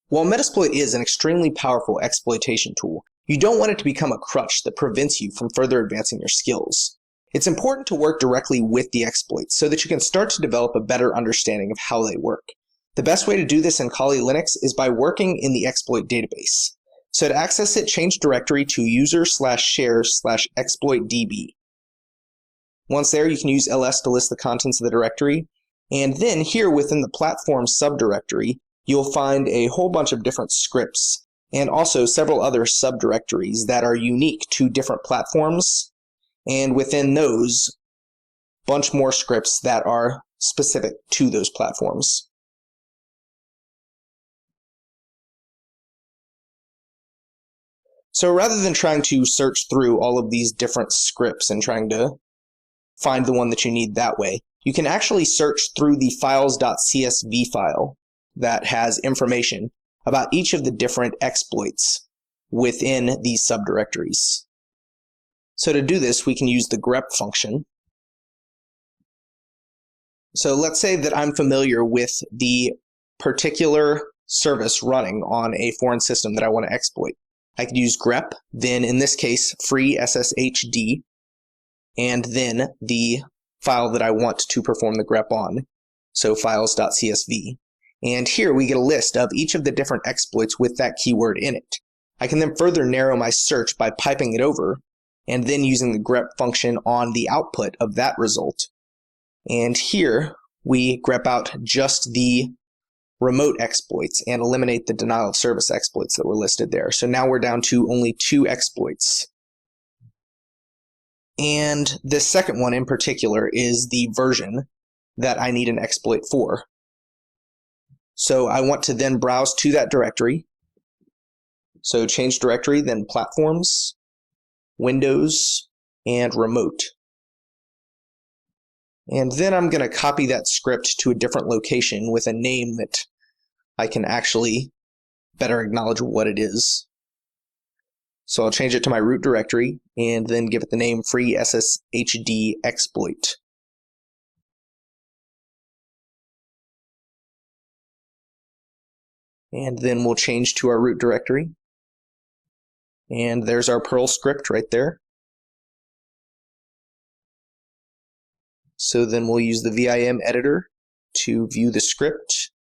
While Metasploit is an extremely powerful exploitation tool, you don't want it to become a crutch that prevents you from further advancing your skills. It's important to work directly with the exploits so that you can start to develop a better understanding of how they work. The best way to do this in Kali Linux is by working in the exploit database. So to access it, change directory to user/share/exploitdb. Once there, you can use ls to list the contents of the directory, and then here within the platform subdirectory, you'll find a whole bunch of different scripts and also several other subdirectories that are unique to different platforms, and within those, a bunch more scripts that are specific to those platforms. So rather than trying to search through all of these different scripts and trying to find the one that you need that way, you can actually search through the files.csv file that has information about each of the different exploits within these subdirectories. So to do this, we can use the grep function. So let's say that I'm familiar with the particular service running on a foreign system that I want to exploit. I could use grep, then in this case, free sshd, and then the file that I want to perform the grep on, so files.csv. And here we get a list of each of the different exploits with that keyword in it. I can then further narrow my search by piping it over, and then using the grep function on the output of that result. And here we grep out just the remote exploits and eliminate the denial of service exploits that were listed there. So now we're down to only 2 exploits. And this second one in particular is the version that I need an exploit for. So I want to then browse to that directory. So change directory, then platforms, Windows, and remote. And then I'm going to copy that script to a different location with a name that I can actually better acknowledge what it is. So I'll change it to my root directory and then give it the name free sshd exploit. And then we'll change to our root directory. And there's our Perl script right there. So then we'll use the vim editor to view the script.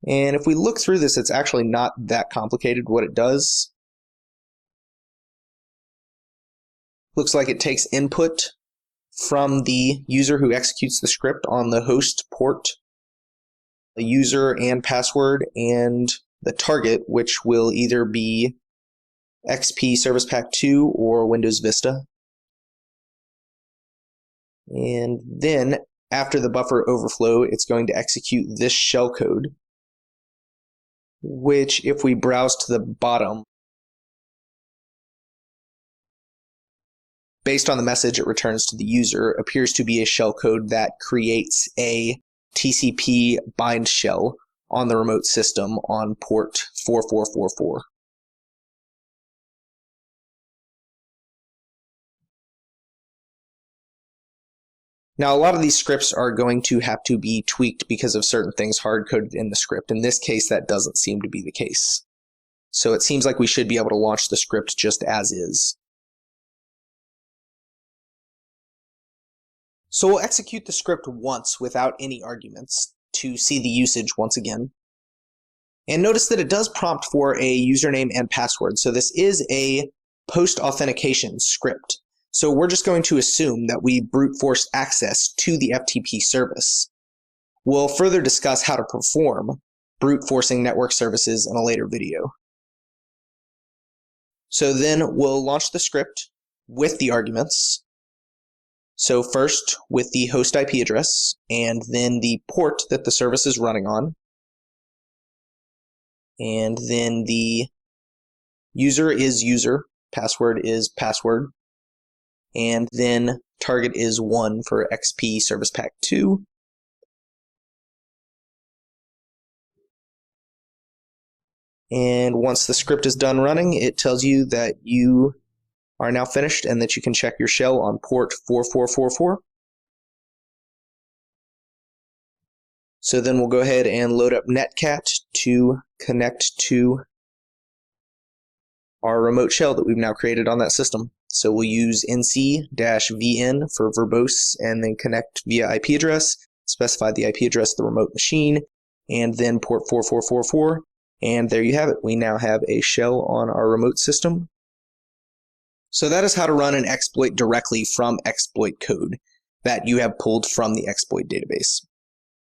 And if we look through this, it's actually not that complicated what it does. Looks like it takes input from the user who executes the script on the host port, the user and password, and the target, which will either be XP Service Pack 2 or Windows Vista. And then after the buffer overflow, it's going to execute this shellcode, which if we browse to the bottom, based on the message it returns to the user, appears to be a shellcode that creates a TCP bind shell on the remote system on port 4444. Now, a lot of these scripts are going to have to be tweaked because of certain things hard-coded in the script. In this case, that doesn't seem to be the case. So it seems like we should be able to launch the script just as is. So we'll execute the script once without any arguments to see the usage once again. And notice that it does prompt for a username and password. So this is a post-authentication script. So we're just going to assume that we brute force access to the FTP service. We'll further discuss how to perform brute forcing network services in a later video. So then we'll launch the script with the arguments. So first with the host IP address and then the port that the service is running on. And then the user is user, password is password. And then target is 1 for XP Service Pack 2. And once the script is done running, it tells you that you are now finished and that you can check your shell on port 4444. So then we'll go ahead and load up netcat to connect to our remote shell that we've now created on that system. So we'll use nc-vn for verbose and then connect via IP address, specify the IP address of the remote machine, and then port 4444. And there you have it. We now have a shell on our remote system. So that is how to run an exploit directly from exploit code that you have pulled from the exploit database.